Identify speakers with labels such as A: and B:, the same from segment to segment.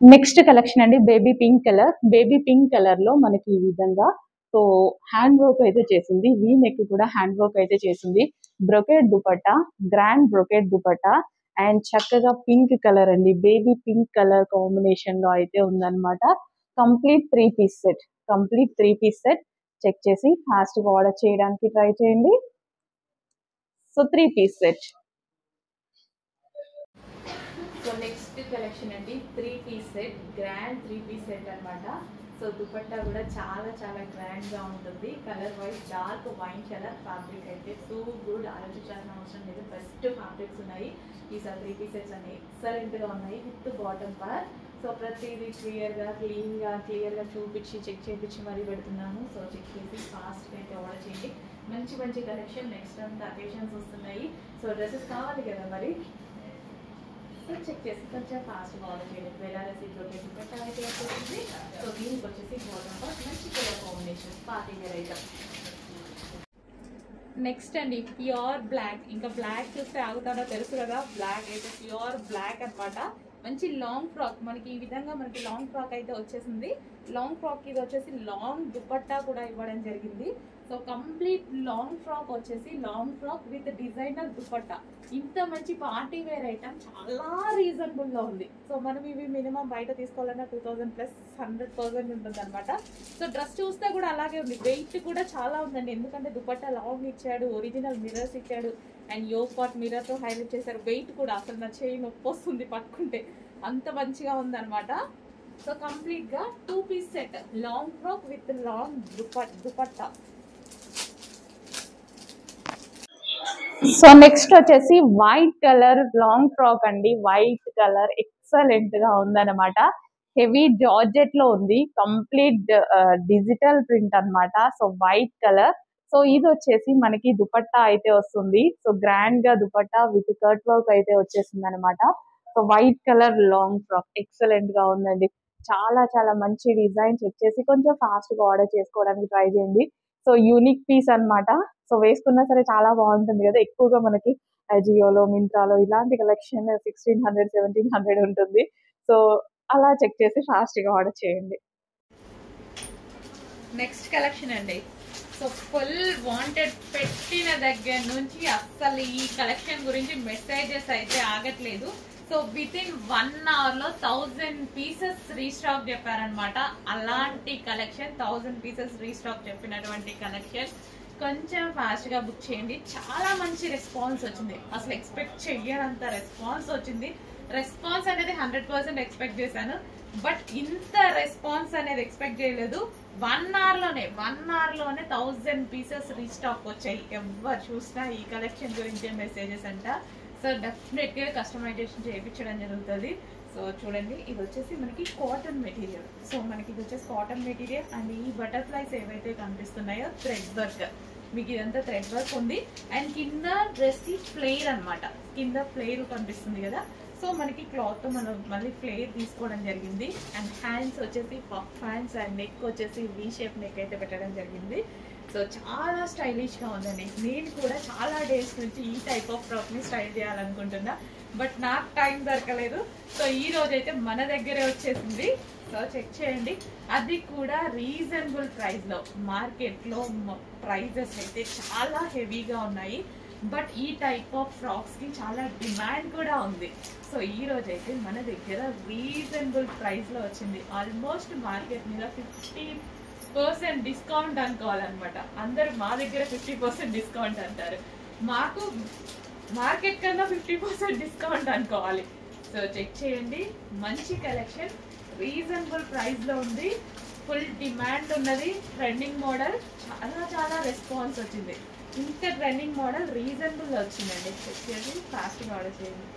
A: Next collection అండి baby pink colour లో మనకి ఈ విధంగా సో హ్యాండ్ వర్క్ అయితే చేసింది. వీ నెక్ కూడా హ్యాండ్ వర్క్ అయితే చేసింది. Brocade dupatta, grand brocade dupatta and చక్కగా పింక్ కలర్ అండి, బేబీ పింక్ కలర్ కాంబినేషన్ లో అయితే ఉందన్నమాట. Complete three piece set check చేసి ఫాస్ట్ గా ఆర్డర్ చేయడానికి ట్రై చేయండి. So 3 piece set.
B: So next collection అండి 3 piece set, grand 3 piece set అనమాట. సో దుపట్టా కూడా చాలా చాలా గ్రాండ్ గా ఉంటుంది. Colour wise dark wine colour, fabric అయితే సో గుడ్, ఆలోచించాల్సిన అవసరం లేదు. బెస్ట్ ఫ్యాబ్రిక్స్ ఉన్నాయి. ఈసారి 3 పీస్ సెట్స్ అనేవి ఎక్సలెంట్ గా ఉన్నాయి విత్ బాటమ్ పార్. సో ప్రతిదీ క్లియర్ గా చూపించి చెక్ చేయించి మరీ పెడుతున్నాను. సో చెక్ చేసి ఫాస్ట్ గా అయితే ఆర్డర్ చేయండి. మంచి మంచి కలెక్షన్ నెక్స్ట్ అంతా అకేషన్స్ వస్తున్నాయి. సో డ్రెస్సెస్ కావాలి కదా మరి, చెక్ చేసి కొంచెం ఫాస్ట్గా ఆర్డర్ చేయండి. బెనారసి బ్రొకెట్ దుపట్టా అయితే వచ్చేసింది. సో దీనికి వచ్చేసి బాటమ్ పార్ట్ మంచి colour combination, party wear item. Next అండి ప్యూర్ బ్లాక్. ఇంకా బ్లాక్ చూస్తే ఆగుతాడో తెలుసు కదా, బ్లాక్ అయితే ప్యూర్ బ్లాక్ అనమాట. మంచి లాంగ్ ఫ్రాక్, మనకి ఈ విధంగా మనకి లాంగ్ ఫ్రాక్ అయితే వచ్చేసింది. లాంగ్ ఫ్రాక్ ఇది వచ్చేసి లాంగ్ దుపట్టా కూడా ఇవ్వడం జరిగింది. సో కంప్లీట్ లాంగ్ ఫ్రాక్ వచ్చేసి long frock with designer dupatta. ఇంత మంచి పార్టీ వేర్ ఐటమ్ చాలా రీజనబుల్లో ఉంది. సో మనం ఇవి మినిమం బయట తీసుకోవాలన్నా 2000 ప్లస్ 100% ఉంటుంది అనమాట. సో డ్రెస్ చూస్తే కూడా అలాగే ఉంది. వెయిట్ కూడా చాలా ఉందండి, ఎందుకంటే దుపట్టా లాంగ్ ఇచ్చాడు, ఒరిజినల్ మిర్రర్స్ ఇచ్చాడు అండ్ యోగ్ పార్ట్ మిర్రర్తో హైలైట్ చేశారు. వెయిట్ కూడా అసలు నా చేయి నొప్పి వస్తుంది పట్టుకుంటే, అంత మంచిగా ఉందన్నమాట. సో కంప్లీట్గా 2 piece set, long frock with long dupatta.
A: So next వచ్చేసి వైట్ కలర్ లాంగ్ ఫ్రాక్ అండి. వైట్ కలర్ ఎక్సలెంట్ గా ఉందన్నమాట. హెవీ జార్జెట్ లో ఉంది, కంప్లీట్ డిజిటల్ ప్రింట్ అన్నమాట. So white colour. సో ఇది వచ్చేసి మనకి దుపట్టా అయితే వస్తుంది. సో గ్రాండ్ గా దుపట్టా విత్ కట్ వర్క్ అయితే వచ్చేసింది అనమాట. So white colour long frock excellent గా ఉందండి. చాలా చాలా మంచి డిజైన్. చెక్ చేసి కొంచెం ఫాస్ట్ గా ఆర్డర్ చేసుకోవడానికి ట్రై చేయండి. సో యూనిక్ పీస్ అన్నమాట. సో వేసుకున్నా సరే చాలా బాగుంటుంది కదా. ఎక్కువగా మనకి జియోలో, మింత్రాలో ఇలాంటి కలెక్షన్ 1600 1700 ఉంటుంది. సో అలా చెక్ చేసి ఫాస్ట్ గా ఆర్డర్ చేయండి.
B: నెక్స్ట్ కలెక్షన్ అండి. సో ఫుల్ వాంటెడ్ పెట్టిన దగ్గర నుంచి అస్సలు ఈ కలెక్షన్ గురించి మెసేజెస్ అయితే ఆగట్లేదు. సో విత్ ఇన్ 1 hour లో 1000 పీసెస్ రీస్టాక్ చెప్పారనమాట. అలాంటి కలెక్షన్ 1000 పీసెస్ రీస్టాక్ చెప్పినటువంటి కలెక్షన్ కొంచెం ఫాస్ట్ గా బుక్ చేయండి. చాలా మంచి రెస్పాన్స్ వచ్చింది, అసలు ఎక్స్పెక్ట్ చెయ్యనంత రెస్పాన్స్ వచ్చింది. రెస్పాన్స్ అనేది 100% ఎక్స్పెక్ట్ చేశాను, బట్ ఇంత రెస్పాన్స్ అనేది ఎక్స్పెక్ట్ చేయలేదు. 1 hour లోనే 1000 పీసెస్ రీస్టాక్ వచ్చాయి. ఎవరు చూసినా ఈ కలెక్షన్ గురించే మెసేజెస్ అంట. సో డెఫినెట్ గా కస్టమైజేషన్ చేయించడం జరుగుతుంది. సో చూడండి, ఇది వచ్చేసి మనకి కాటన్ మెటీరియల్. సో మనకి ఇది వచ్చేసి కాటన్ మెటీరియల్ అండ్ ఈ బటర్ఫ్లైస్ ఏవైతే కనిపిస్తున్నాయో థ్రెడ్ వర్క్, మీకు ఇదంతా థ్రెడ్ వర్క్ ఉంది. అండ్ కింద డ్రెస్ కి ఫ్లేర్ అనమాట, కింద ఫ్లేర్ కనిపిస్తుంది కదా. సో మనకి క్లాత్ మనం మళ్ళీ ఫ్లేర్ తీసుకోవడం జరిగింది. అండ్ హ్యాండ్స్ వచ్చేసి పఫ్ హ్యాండ్స్ అండ్ నెక్ వచ్చేసి వీ షేప్ నెక్ అయితే పెట్టడం జరిగింది. సో చాలా స్టైలిష్ గా ఉందండి. నేను కూడా చాలా డేస్ నుంచి ఈ టైప్ ఆఫ్ ఫ్రాక్ ని స్టైల్ చేయాలనుకుంటున్నా, బట్ నాకు టైం దొరకలేదు. సో ఈ రోజు అయితే మన దగ్గరే వచ్చేసింది. సో చెక్ చేయండి, అది కూడా రీజనబుల్ ప్రైస్ లో. మార్కెట్ లో ప్రైజెస్ అయితే చాలా హెవీగా ఉన్నాయి, బట్ ఈ టైప్ ఆఫ్ ఫ్రాక్స్ కి చాలా డిమాండ్ కూడా ఉంది. సో ఈ రోజు అయితే మన దగ్గర రీజనబుల్ ప్రైస్ లో వచ్చింది. ఆల్మోస్ట్ మార్కెట్ మీద 50% డిస్కౌంట్ అనుకోవాలన్నమాట. అందరూ మా దగ్గర 50% డిస్కౌంట్ అంటారు, మాకు మార్కెట్ కన్నా 50% డిస్కౌంట్ అనుకోవాలి. సో చెక్ చేయండి, మంచి కలెక్షన్ రీజనబుల్ ప్రైస్ లో ఉంది. ఫుల్ డిమాండ్ ఉన్నది. ట్రెండింగ్ మోడల్, చాలా చాలా రెస్పాన్స్ వచ్చింది. ఇంత ట్రెండింగ్ మోడల్ రీజనబుల్ వచ్చిందండి. చెక్ చేసి ఫాస్ట్గా ఆర్డర్ చేయండి.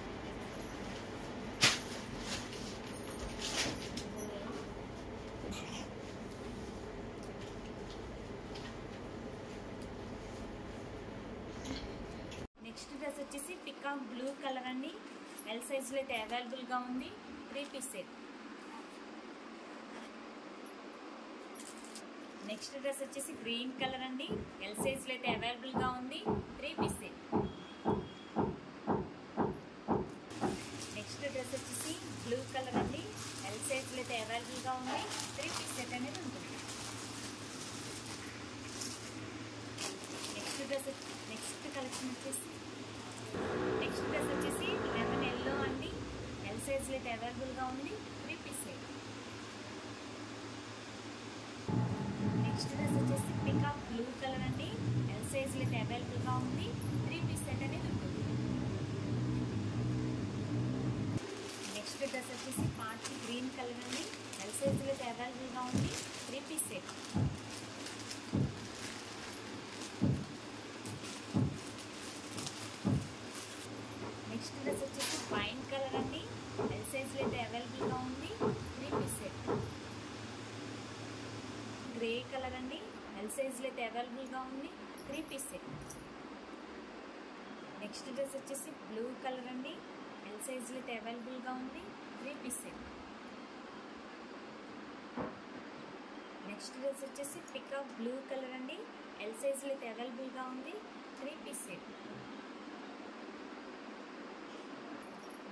C: నెక్స్ట్ డ్రెస్ వచ్చేసి పికాక్ బ్లూ కలర్ అండి. ఎల్ సైజ్లో అయితే అవైలబుల్గా ఉంది. 3 పీస్ సెట్. నెక్స్ట్ డ్రెస్ వచ్చేసి గ్రీన్ కలర్ అండి. ఎల్ సైజ్లో అయితే అవైలబుల్గా ఉంది. 3 పీస్ సెట్. నెక్స్ట్ డ్రెస్ వచ్చేసి బ్లూ కలర్ అండి. ఎల్ సైజ్ వచ్చేసి నెక్స్ట్ డ్రెస్ వచ్చేసి లెమన్ ఎల్లో అండి. ఎల్ సైజ్లో అయితే అవైలబుల్గా ఉంది. 3 పీస్ సెట్. నెక్స్ట్ డ్రెస్ వచ్చేసి పికాక్ బ్లూ కలర్ అండి. ఎల్ సైజ్లో అయితే అవైలబుల్గా ఉంది. 3 పీస్ సెట్ అనేది ఉంటుంది. నెక్స్ట్ డ్రెస్ వచ్చేసి పార్టీ గ్రీన్ కలర్ అండి. ఎల్ సైజ్లో అయితే అవైలబుల్గా ఉంది. 3 పీస్ సెట్. నెక్స్ట్ డ్రెస్ వచ్చేసి వైన్ కలర్ అండి. ఎల్ సైజ్లో అయితే అవైలబుల్గా ఉంది. 3 పీస్ సెట్. గ్రే కలర్ అండి. ఎల్ సైజ్లో అయితే అవైలబుల్గా ఉంది. 3 పీస్ సెట్. నెక్స్ట్ డ్రెస్ వచ్చేసి బ్లూ కలర్ అండి. ఎల్ సైజ్లో అయితే అవైలబుల్గా ఉంది. 3 పీస్ సెట్. నెక్స్ట్ డ్రెస్ వచ్చేసి పికాక్ బ్లూ కలర్ అండి. ఎల్ సైజ్లో అయితే అవైలబుల్గా ఉంది. 3 పీస్ సెట్.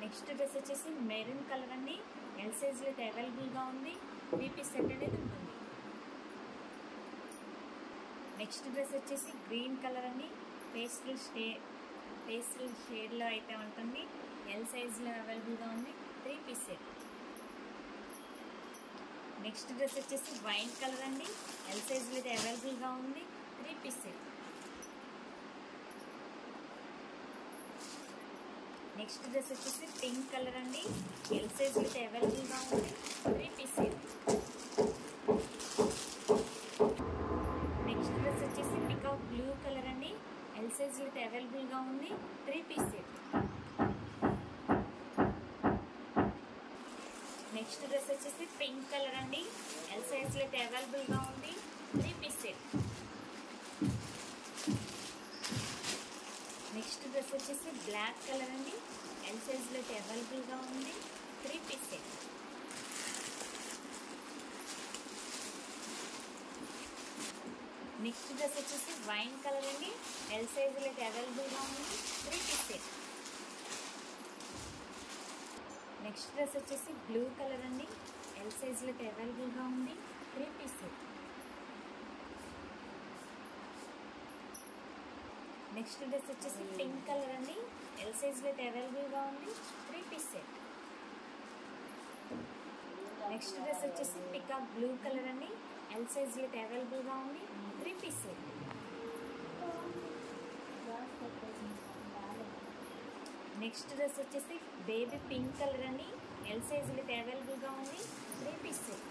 C: నెక్స్ట్ డ్రెస్ వచ్చేసి మెరూన్ కలర్ అండి. ఎల్ సైజ్లో అయితే అవైలబుల్గా ఉంది. 3 పీస్ సెట్ అనేది ఉంటుంది. నెక్స్ట్ డ్రెస్ వచ్చేసి గ్రీన్ కలర్ అండి. పేస్టల్ షేడ్లో అయితే ఉంటుంది. ఎల్ సైజ్లో అవైలబుల్గా ఉంది. 3 పీస్ సెట్. నెక్స్ట్ డ్రెస్ వచ్చేసి వైన్ కలర్ అండి. ఎల్ సైజ్లో అయితే అవైలబుల్గా ఉంది. 3 పీస్ సెట్. నెక్స్ట్ డ్రెస్ వచ్చేసి పింక్ కలర్ అండి. ఎల్ సైజ్లో అయితే అవైలబుల్గా ఉంది. 3 పీస్ సెట్. నెక్స్ట్ డ్రెస్ వచ్చేసి పికాక్ బ్లూ కలర్ అండి. ఎల్ సైజ్లో అయితే అవైలబుల్గా ఉంది. 3 పీస్ సెట్. నెక్స్ట్ డ్రెస్ వచ్చేసి పింక్ కలర్ అండి. ఎల్ సైజ్లో అయితే అవైలబుల్గా ఉంది. 3 పీస్ సెట్. నెక్స్ట్ డ్రెస్ వచ్చేసి బ్లాక్ కలర్ అండి. ఎల్ సైజ్లో అయితే అవైలబుల్గా ఉంది. 3 పీస్ సెట్. నెక్స్ట్ డ్రెస్ వచ్చేసి వైన్ కలర్ అండి. ఎల్ సైజ్లో అయితే అవైలబుల్గా ఉంది. 3 పీస్ సెట్. నెక్స్ట్ డ్రెస్ వచ్చేసి బ్లూ కలర్ అండి. ఎల్ సైజ్లో అయితే అవైలబుల్గా ఉంది. 3 పీస్ సెట్. నెక్స్ట్ డ్రెస్ వచ్చేసి పింక్ కలర్ అండి. ఎల్ సైజ్లో అయితే అవైలబుల్గా ఉంది. 3 పీస్ సెట్. నెక్స్ట్ డ్రెస్ వచ్చేసి పికాక్ బ్లూ కలర్ అండి. ఎల్ సైజ్లో అయితే అవైలబుల్గా ఉంది. 3 పీస్ సెట్. నెక్స్ట్ డ్రెస్ వచ్చేసి బేబీ పింక్ కలర్ అండి. ఎల్ సైజ్లో అయితే అవైలబుల్గా ఉంది. 3 పీస్ సెట్.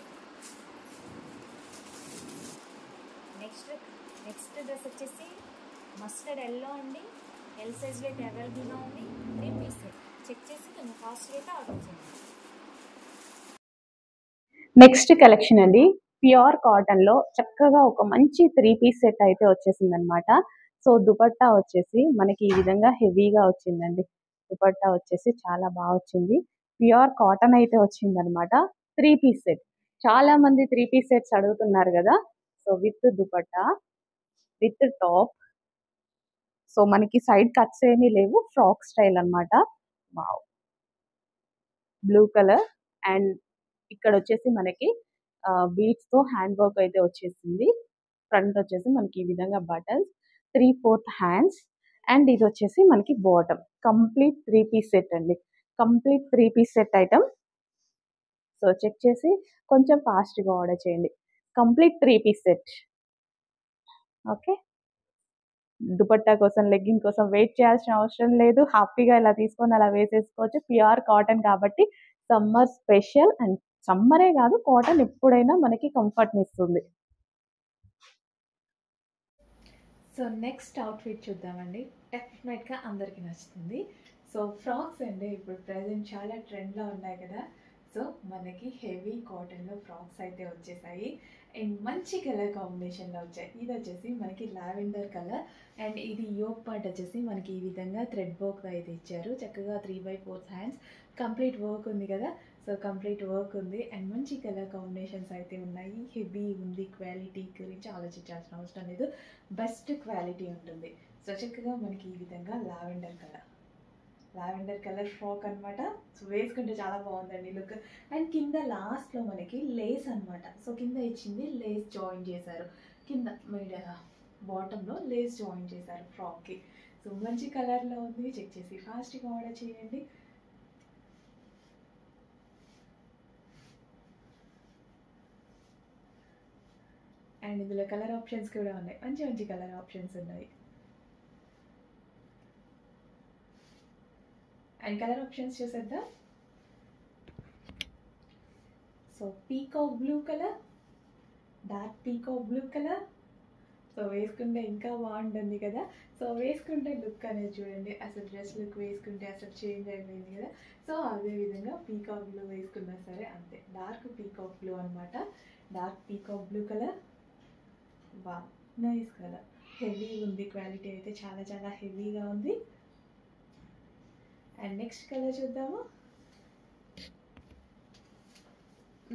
C: నెక్స్ట్ డ్రెస్ వచ్చేసి మస్టర్డ్ ఎల్లో అండి. ఎల్ సైజ్లో అయితే అవైలబుల్గా ఉంది. 3 పీస్ సెట్. చెక్ చేసి కొంచెం కాస్ట్లీ అయితే ఆర్డర్ చేయండి.
A: నెక్స్ట్ కలెక్షన్ అండి, ప్యూర్ కాటన్ లో చక్కగా ఒక మంచి 3 పీస్ సెట్ అయితే వచ్చేసింది అనమాట. సో దుపట్టా వచ్చేసి మనకి ఈ విధంగా హెవీగా వచ్చిందండి. దుపట్టా వచ్చేసి చాలా బాగా వచ్చింది. ప్యూర్ కాటన్ అయితే వచ్చింది అనమాట. 3 పీస్ సెట్. చాలా మంది 3 పీస్ సెట్స్ అడుగుతున్నారు కదా. So with dupatta, with top. So మనకి సైడ్ కట్స్ ఏమీ లేవు, ఫ్రాక్ స్టైల్ అనమాట. Wow, blue colour. అండ్ ఇక్కడ వచ్చేసి మనకి బీడ్స్ తో హ్యాండ్ వర్క్ అయితే వచ్చేసింది. ఫ్రంట్ వచ్చేసి మనకి ఈ విధంగా బటన్స్, 3/4 హ్యాండ్స్. అండ్ ఇది వచ్చేసి మనకి బాటమ్. కంప్లీట్ 3 పీస్ సెట్ అండి. Complete 3 piece set item. So check చేసి కొంచెం ఫాస్ట్గా ఆర్డర్ చేయండి. Complete 3 piece set. Okay, dupatta కోసం, లెగ్గింగ్ కోసం వెయిట్ చేయాల్సిన అవసరం లేదు. హ్యాపీగా ఇలా తీసుకొని అలా వేసేసుకోవచ్చు. ప్యూర్ కాటన్ కాబట్టి సమ్మర్ స్పెషల్. అండ్ సమ్మరే కాదు, కాటన్ ఎప్పుడైనా మనకి కంఫర్ట్ని ఇస్తుంది.
B: సో నెక్స్ట్ అవుట్ఫిట్ చూద్దామండి. డెఫినెట్గా అందరికీ నచ్చుతుంది. సో ఫ్రాక్స్ అండి, ఇప్పుడు ప్రజెంట్ చాలా ట్రెండ్లో ఉన్నాయి కదా. సో మనకి హెవీ కాటన్లో ఫ్రాక్స్ అయితే వచ్చేసాయి. అండ్ మంచి కలర్ కాంబినేషన్లో వచ్చాయి. ఇది వచ్చేసి మనకి లావెండర్ కలర్. అండ్ ఇది యోక్ పార్ట్ వచ్చేసి మనకి ఈ విధంగా థ్రెడ్ వర్క్ అయితే ఇచ్చారు. చక్కగా 3/4 హ్యాండ్స్. కంప్లీట్ వర్క్ ఉంది కదా. సో కంప్లీట్ వర్క్ ఉంది. అండ్ మంచి కలర్ కాంబినేషన్స్ అయితే ఉన్నాయి. హెవీ ఉంది. క్వాలిటీ గురించి ఆలోచించాల్సిన అవసరం లేదు. బెస్ట్ క్వాలిటీ ఉంటుంది. సో చక్కగా మనకి ఈ విధంగా లావెండర్ కలర్ ఫ్రాక్ అనమాట. సో వేసుకుంటే చాలా బాగుందండి లుక్. అండ్ కింద లాస్ట్లో మనకి లేస్ అనమాట. సో కింద ఇచ్చింది లేస్ జాయిన్ చేశారు. కింద బాటంలో లేస్ జాయిన్ చేశారు ఫ్రాక్కి.
D: సో మంచి కలర్లో ఉంది, చెక్ చేసి ఫాస్ట్గా ఆర్డర్ చేయండి. అండ్ ఇందులో కలర్ ఆప్షన్స్ కూడా ఉన్నాయి, మంచి మంచి కలర్ ఆప్షన్స్ ఉన్నాయి. అండ్ కలర్ ఆప్షన్స్ చూసేద్దాం. So peacock blue colour, dark peacock blue colour. So వేసుకుంటే ఇంకా బాగుంటుంది కదా. సో వేసుకుంటే లుక్ అనేది చూడండి, అసలు డ్రెస్ లుక్ వేసుకుంటే అసలు చేంజ్ అయిపోయింది కదా. సో అదేవిధంగా పీకాక్ బ్లూ వేసుకున్నా సరే అంతే, డార్క్ పీకాక్ బ్లూ అనమాట. డార్క్ పీకాక్ బ్లూ కలర్, వా నైస్ కలర్, హెవీ ఉంది, క్వాలిటీ అయితే చాలా చాలా హెవీగా ఉంది. అండ్ నెక్స్ట్ కలర్ చూద్దాము.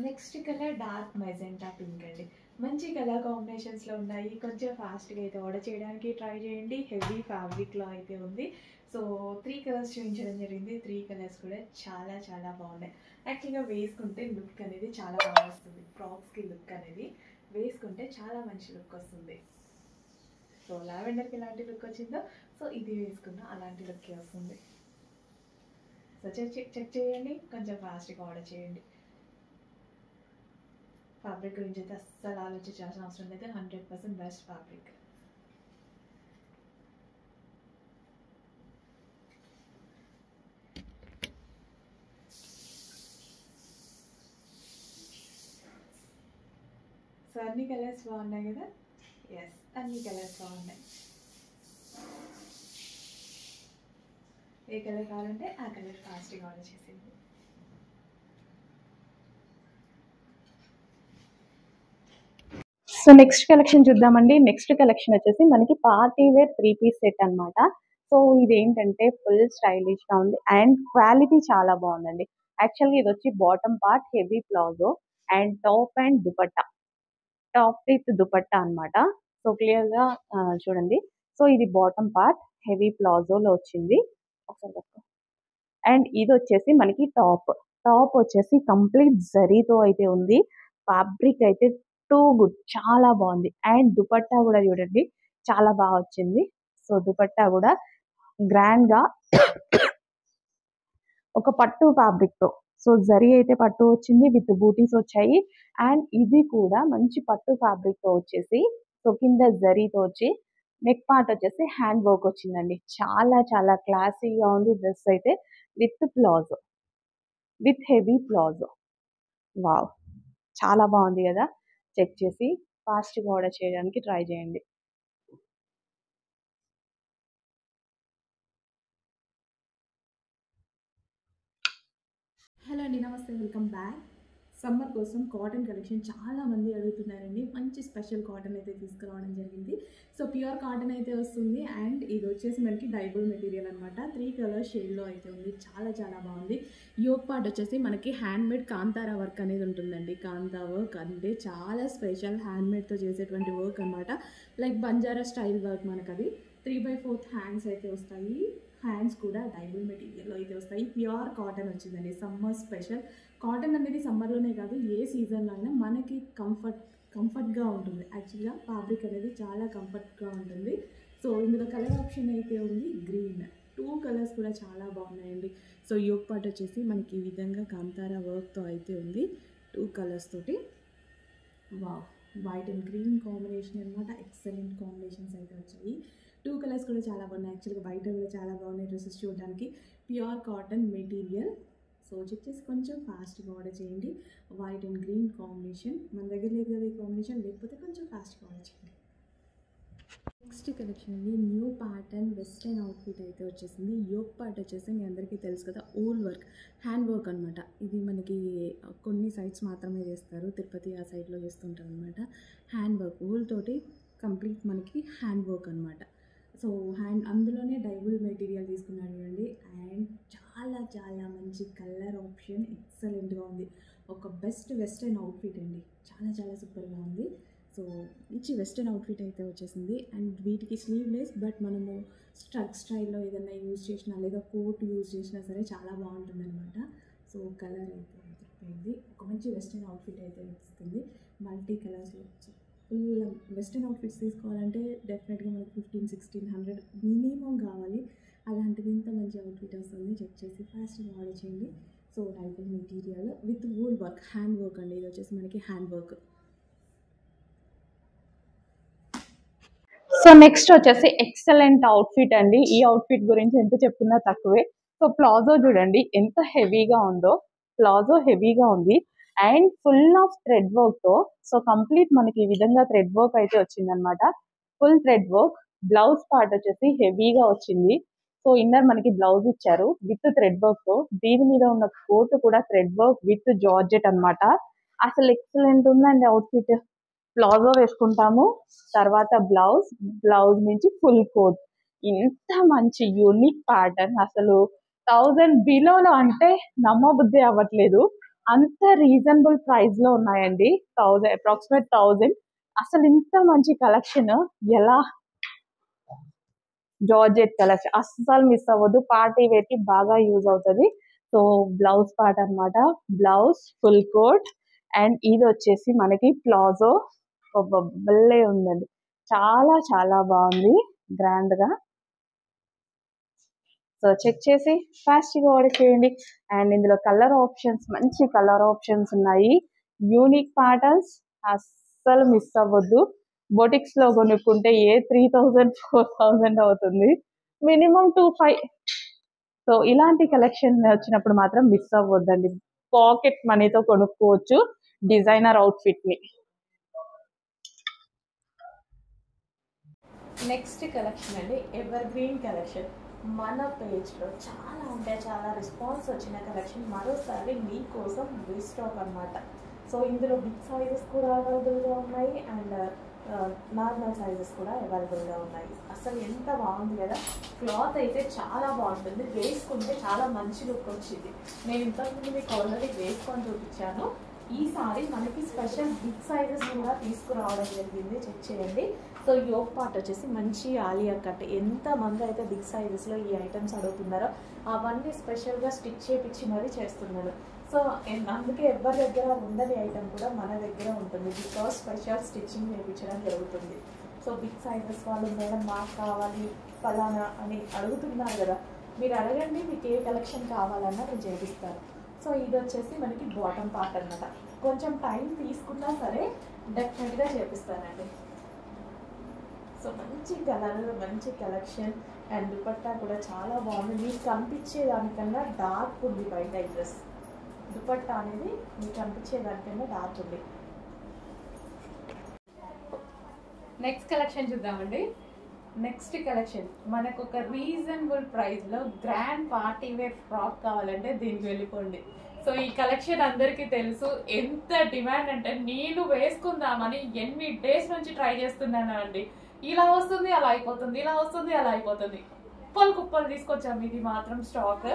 D: Next colour dark magenta pink అండి. మంచి కలర్ కాంబినేషన్స్లో ఉన్నాయి. కొంచెం ఫాస్ట్గా అయితే ఆర్డర్ చేయడానికి ట్రై చేయండి. హెవీ ఫ్యాబ్రిక్లో అయితే ఉంది. సో 3 కలర్స్ చూపించడం జరిగింది. 3 కలర్స్ కూడా చాలా చాలా బాగున్నాయి. యాక్చువల్గా వేసుకుంటే లుక్ అనేది చాలా బాగా వస్తుంది. ఫ్రాక్స్కి లుక్ అనేది వేసుకుంటే చాలా మంచి లుక్ వస్తుంది. సో లావెండర్కి ఎలాంటి లుక్ వచ్చిందో సో ఇది వేసుకున్న అలాంటి లుక్కే వస్తుంది. సో చెక్ చేయండి, కొంచెం ఫాస్ట్గా ఆర్డర్ చేయండి. ఫ్యాబ్రిక్ గురించి అయితే అస్సలు ఆలోచించాల్సిన అవసరం లేదు, 100% బెస్ట్ ఫ్యాబ్రిక్. సో అన్ని కలర్స్ బాగున్నాయి కదా. ఎస్, అన్ని కలర్స్ బాగున్నాయి. ఏ కలర్ కావాలంటే ఆ కలర్ ఫాస్ట్గా ఆర్డర్ చేసేయండి.
A: సో నెక్స్ట్ కలెక్షన్ చూద్దామండి. నెక్స్ట్ కలెక్షన్ వచ్చేసి మనకి పార్టీ వేర్ 3 పీస్ సెట్ అనమాట. సో ఇదేంటంటే ఫుల్ స్టైలిష్ గా ఉంది అండ్ క్వాలిటీ చాలా బాగుందండి. యాక్చువల్గా ఇది వచ్చి bottom part heavy palazzo and top and dupatta, top with dupatta అనమాట. సో క్లియర్ గా చూడండి. సో ఇది బాటమ్ పార్ట్ హెవీ ప్లాజోలో వచ్చింది. అండ్ ఇది వచ్చేసి మనకి టాప్, టాప్ వచ్చేసి కంప్లీట్ జరీతో అయితే ఉంది. ఫ్యాబ్రిక్ అయితే టూ గుడ్, చాలా బాగుంది. అండ్ దుపట్టా కూడా చూడండి చాలా బాగా వచ్చింది. సో దుపట్టా కూడా గ్రాండ్ గా ఒక పట్టు ఫ్యాబ్రిక్ తో, సో జరీ అయితే పట్టు వచ్చింది విత్ బూటీస్ వచ్చాయి. అండ్ ఇది కూడా మంచి పట్టు ఫ్యాబ్రిక్ తో వచ్చేసి, సో కింద జరీతో వచ్చి నెక్ పార్ట్ వచ్చేసి హ్యాండ్ వర్క్ వచ్చిందండి. చాలా చాలా క్లాసీగా ఉంది డ్రెస్ అయితే with palazzo, with heavy palazzo. Wow, చాలా బాగుంది కదా. చెక్ చేసి ఫాస్ట్గా ఆర్డర్ చేయడానికి ట్రై చేయండి.
E: హలో అండి, నమస్తే, వెల్కమ్ బ్యాక్. సమ్మర్ కోసం కాటన్ కలెక్షన్ చాలా మంది అడుగుతున్నారండి. మంచి స్పెషల్ కాటన్ అయితే తీసుకురావడం జరిగింది. సో ప్యూర్ కాటన్ అయితే వస్తుంది. అండ్ ఇది వచ్చేసి మనకి డైబుల్ మెటీరియల్ అనమాట. 3 కలర్ షేడ్లో అయితే ఉంది. చాలా చాలా బాగుంది. యోక్ పార్ట్ వచ్చేసి మనకి హ్యాండ్మేడ్ కాంతారా వర్క్ అనేది ఉంటుందండి. కాంతా వర్క్ అంటే చాలా స్పెషల్, హ్యాండ్మేడ్తో చేసేటువంటి వర్క్ అనమాట. Like Banjara style work. మనకు అది 3/4 హ్యాండ్స్ అయితే వస్తాయి. హ్యాండ్స్ కూడా డైబుల్ మెటీరియల్లో అయితే వస్తాయి. ప్యూర్ కాటన్ వచ్చిందండి. సమ్మర్ స్పెషల్ కాటన్ అనేది సమ్మర్లోనే కాదు ఏ సీజన్లో అయినా మనకి కంఫర్ట్గా ఉంటుంది. యాక్చువల్గా ఫ్యాబ్రిక్ అనేది చాలా కంఫర్ట్గా ఉంటుంది. సో ఇందులో కలర్ ఆప్షన్ అయితే ఉంది గ్రీన్. 2 కలర్స్ కూడా చాలా బాగున్నాయండి. సో యోక్ పార్ట్ వచ్చేసి మనకి ఈ విధంగా కాంతారా వర్క్తో అయితే ఉంది. 2 కలర్స్ తోటి. Wow, white and green combination అనమాట. ఎక్సలెంట్ కాంబినేషన్స్ అయితే వచ్చాయి. 2 కలర్స్ కూడా చాలా బాగున్నాయి. యాక్చువల్గా బయట కూడా చాలా బాగున్నాయి డ్రెస్సెస్ చూడడానికి. Pure cotton material. So check చేసి కొంచెం ఫాస్ట్గా ఆర్డర్ చేయండి. వైట్ అండ్ గ్రీన్ కాంబినేషన్ మన దగ్గర లేదు కదా ఈ కాంబినేషన్, లేకపోతే కొంచెం ఫాస్ట్గా ఆర్డర్ చేయండి. నెక్స్ట్ కలెక్షన్ అండి, న్యూ ప్యాటర్న్ వెస్ట్రన్ అవుట్ఫిట్ అయితే వచ్చేసింది. యోక్ పార్ట్ వచ్చేసి మీ అందరికీ తెలుసు కదా, ఓల్ వర్క్, హ్యాండ్ వర్క్ అనమాట. ఇది మనకి కొన్ని సైడ్స్ మాత్రమే చేస్తారు, తిరుపతి ఆ సైడ్లో చేస్తుంటారు అనమాట. హ్యాండ్ వర్క్ ఓల్ తోటి కంప్లీట్ మనకి హ్యాండ్ వర్క్ అనమాట. సో అందులోనే డైబుల్ మెటీరియల్ తీసుకున్నాను చూడండి. అండ్ చాలా చాలా మంచి కలర్ ఆప్షన్, ఎక్సలెంట్గా ఉంది. ఒక బెస్ట్ వెస్ట్రన్ అవుట్ఫిట్ అండి. చాలా చాలా సూపర్గా ఉంది. సో మంచి వెస్ట్రన్ అవుట్ఫిట్ అయితే వచ్చేసింది. అండ్ వీటికి స్లీవ్లెస్, బట్ మనము స్ట్రక్ స్టైల్లో ఏదైనా యూజ్ చేసినా లేదా కోట్ యూజ్ చేసినా సరే చాలా బాగుంటుంది అనమాట. సో కలర్ అయితే అయిపోయింది. ఒక మంచి వెస్ట్రన్ అవుట్ఫిట్ అయితే వస్తుంది. మల్టీ కలర్స్లో ఫుల్ వెస్ట్రన్ అవుట్ఫిట్స్ తీసుకోవాలంటే డెఫినెట్గా మనకి 1500-1600 మినిమం కావాలి. అలాంటిది ఇంత మంచి అవుట్ఫిట్ వస్తుంది. చెక్ చేసి ఫాస్ట్గా ఆర్డర్ చేయండి. So డైబుల్ material with wool work, hand work అండి. ఇది వచ్చేసి మనకి హ్యాండ్ వర్క్.
A: సో నెక్స్ట్ వచ్చేసి ఎక్సలెంట్ అవుట్ఫిట్ అండి. ఈ అవుట్ఫిట్ గురించి ఎంత చెప్పుకున్నా తక్కువే. సో ప్లాజో చూడండి ఎంత హెవీగా ఉందో. ప్లాజో హెవీగా ఉంది and full of thread work తో. సో కంప్లీట్ మనకి ఈ విధంగా థ్రెడ్ వర్క్ అయితే వచ్చిందనమాట. Full thread work. Blouse part వచ్చేసి హెవీగా వచ్చింది. సో ఇన్నర్ మనకి బ్లౌజ్ ఇచ్చారు విత్ థ్రెడ్ వర్క్ తో. దీని మీద ఉన్న కోట్ కూడా థ్రెడ్ వర్క్ విత్ జార్జెట్ అన్నమాట. అసలు ఎక్సలెంట్ ఉందండి అవుట్ఫిట్. ప్లాజో వేసుకుంటాము, తర్వాత బ్లౌజ్ నుంచి ఫుల్ కోట్. ఇంత మంచి యూనిక్ ప్యాటర్న్ అసలు 1000 బిలోలో అంటే నమ్మబుద్ధి అవ్వట్లేదు. అంత రీజనబుల్ ప్రైస్ లో ఉన్నాయండి. అప్రాక్సిమేట్ 1000. అసలు ఇంత మంచి కలెక్షన్ ఎలా, జార్జెట్ కలెక్షన్ అస్సలు మిస్ అవ్వద్దు. పార్టీ వేర్ కి బాగా యూజ్ అవుతుంది. సో బ్లౌజ్ పార్ట్ అన్నమాట. బ్లౌజ్ ఫుల్ కోట్ అండ్ ఇది వచ్చేసి మనకి ప్లాజో. భలే ఉందండి, చాలా చాలా బాగుంది, గ్రాండ్ గా. సో చెక్ చేసి ఫాస్ట్ గా ఆర్డర్ చేయండి. అండ్ ఇందులో కలర్ ఆప్షన్స్, మంచి కలర్ ఆప్షన్స్ ఉన్నాయి. యూనిక్ ప్యాటర్న్స్ అస్సలు మిస్ అవ్వద్దు. బొటిక్స్ లో కొనుక్కుంటే ఏ 3000-4000 అవుతుంది, మినిమం 2500. సో ఇలాంటి కలెక్షన్ వచ్చినప్పుడు మాత్రం మిస్ అవ్వద్దండి. పాకెట్ మనీతో కొనుక్కోవచ్చు డిజైనర్ అవుట్ఫిట్ ని.
D: నెక్స్ట్ కలెక్షన్ అండి, ఎవర్ గ్రీన్ కలెక్షన్. మన పేజ్లో చాలా అంటే చాలా రెస్పాన్స్ వచ్చిన కలెక్షన్ మరోసారి మీకోసం రీస్టాక్ అనమాట. సో ఇందులో బిగ్ సైజెస్ కూడా అవైలబుల్గా ఉన్నాయి అండ్ నార్మల్ సైజెస్ కూడా అవైలబుల్గా ఉన్నాయి. అసలు ఎంత బాగుంది కదా. క్లాత్ అయితే చాలా బాగుంటుంది, వేసుకుంటే చాలా మంచి లుక్ వచ్చింది. నేను ఇంతకుముందు మీకు ఆల్రెడీ వేసుకొని చూపించాను. ఈసారి మనకి స్పెషల్ బిగ్ సైజెస్ కూడా తీసుకురావడం జరిగింది. చెక్ చేయండి. సో యోక్ పార్ట్ వచ్చేసి మంచి ఆలియా కట్. ఎంతమంది అయితే బిగ్ సైజెస్లో ఈ ఐటమ్స్ అడుగుతున్నారో అవన్నీ స్పెషల్గా స్టిచ్ చేయించి మరీ చేస్తున్నాను. సో అందుకే ఎవరి దగ్గర ఉండని ఐటమ్ కూడా మన దగ్గర ఉంటుంది, బికాస్ స్పెషల్ స్టిచ్చింగ్ చేయించడం జరుగుతుంది. సో బిగ్ సైజెస్ వాళ్ళు మేడం మాకు కావాలి ఫలానా అని అడుగుతున్నారు కదా, మీరు అడగండి, మీకు ఏ కలెక్షన్ కావాలన్నా నేను చేపిస్తాను. సో ఇది వచ్చేసి మనకి బాటమ్ పార్ట్ అన్నమాట. కొంచెం టైం తీసుకున్నా సరే డెఫినెట్గా చేపిస్తానండి. సో మంచి కలర్, మంచి కలెక్షన్ అండ్ దుపట్టా కూడా చాలా బాగుంది. మీకు కనిపించే దానికన్నా డార్క్ ఉంది బయట. ఈ డ్రెస్ దుపట్టా అనేది మీకు కనిపించే దానికన్నా డార్క్ ఉంది.
B: నెక్స్ట్ కలెక్షన్ చూద్దామండి. నెక్స్ట్ కలెక్షన్ మనకు ఒక రీజనబుల్ ప్రైస్లో గ్రాండ్ పార్టీ వేర్ ఫ్రాక్ కావాలంటే దీనికి వెళ్ళిపోండి. సో ఈ కలెక్షన్ అందరికీ తెలుసు, ఎంత డిమాండ్ అంటే నేను వేసుకుందామని ఎన్ని డేస్ నుంచి ట్రై చేస్తున్నాను అండి. ఇలా వస్తుంది అలా అయిపోతుంది, ఇలా వస్తుంది అలా అయిపోతుంది. కుప్పలు తీసుకొచ్చాము. ఇది మాత్రం స్టాక్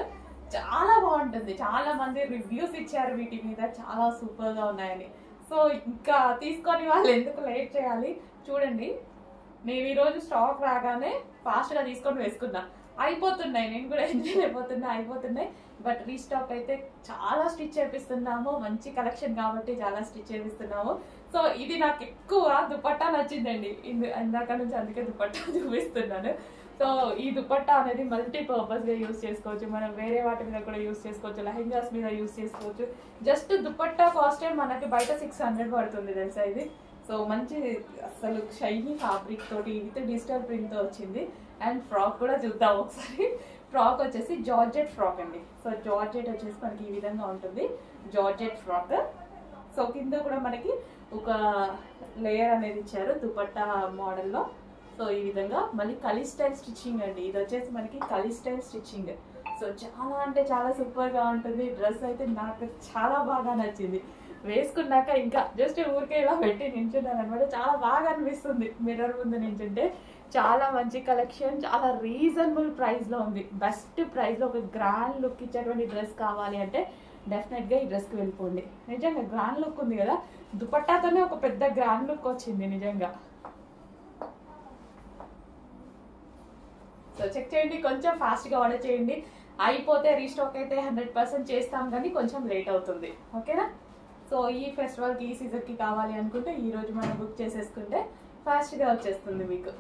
B: చాలా బాగుంటుంది. చాలా మంది రివ్యూస్ ఇచ్చారు వీటి మీద, చాలా సూపర్గా ఉన్నాయని. సో ఇంకా తీసుకొని వాళ్ళు ఎందుకు లేట్ చేయాలి, చూడండి. నేను ఈరోజు స్టాక్ రాగానే ఫాస్ట్గా తీసుకొని వేసుకున్నా. అయిపోతున్నాయి, నేను కూడా ఎంజాయ్ అయిపోతున్నాయి. బట్ రీస్టాక్ అయితే చాలా స్టిచ్ చేపిస్తున్నాము. మంచి కలెక్షన్ కాబట్టి చాలా స్టిచ్ చేపిస్తున్నాము. సో ఇది నాకు ఎక్కువ దుపట్టా నచ్చిందండి ఇందాక నుంచి, అందుకే దుపట్టా చూపిస్తున్నాను. సో ఈ దుపట్టా అనేది మల్టీపర్పస్గా యూస్ చేసుకోవచ్చు. మనం వేరే వాటి మీద కూడా యూస్ చేసుకోవచ్చు, లెహెంగాస్ మీద యూస్ చేసుకోవచ్చు. జస్ట్ దుపట్టా కాస్టే మనకి బయట 600 పడుతుంది తెలుసా ఇది. సో మంచి అసలు షైనీ ఫ్యాబ్రిక్ తోటి విత్ డిజిటల్ ప్రింట్తో వచ్చింది. అండ్ ఫ్రాక్ కూడా చూద్దాం ఒకసారి. ఫ్రాక్ వచ్చేసి జార్జెట్ ఫ్రాక్ అండి. సో జార్జెట్ వచ్చేసి మనకి ఈ విధంగా ఉంటుంది, జార్జెట్ ఫ్రాక్. సో కింద కూడా మనకి ఒక లేయర్ అనేది ఇచ్చారు దుపట్టా మోడల్లో. సో ఈ విధంగా మళ్ళీ కలీ స్టైల్ స్టిచ్చింగ్ అండి. ఇది వచ్చేసి మనకి కలీ స్టైల్ స్టిచ్చింగ్. సో చాలా అంటే చాలా సూపర్గా ఉంటుంది. డ్రెస్ అయితే నాకు చాలా బాగా నచ్చింది. వేసుకున్నాక ఇంకా జస్ట్ ఊరికే ఇలా పెట్టి నించున్నాను అనమాట. చాలా బాగా అనిపిస్తుంది మిర్రర్ ముందు నించుంటే. చాలా మంచి కలెక్షన్, చాలా రీజనబుల్ ప్రైస్లో ఉంది. బెస్ట్ ప్రైస్లో ఒక గ్రాండ్ లుక్ ఇచ్చేటువంటి డ్రెస్ కావాలి అంటే డెఫినెట్గా ఈ డ్రెస్కి వెళ్ళిపోండి. నిజంగా గ్రాండ్ లుక్ ఉంది కదా, దుపట్టాతోనే ఒక పెద్ద గ్రాండ్ లుక్ వచ్చింది నిజంగా. సో చెక్ చేయండి, కొంచెం ఫాస్ట్గా ఆర్డర్ చేయండి. అయిపోతే రీస్టాక్ అయితే 100% చేస్తాం, కానీ కొంచెం లేట్ అవుతుంది. ఓకేనా?
E: సో ఈ ఫెస్టివల్కి ఈ సీజన్కి కావాలి అనుకుంటే ఈరోజు మనం బుక్ చేసేసుకుంటే ఫాస్ట్గా వచ్చేస్తుంది మీకు.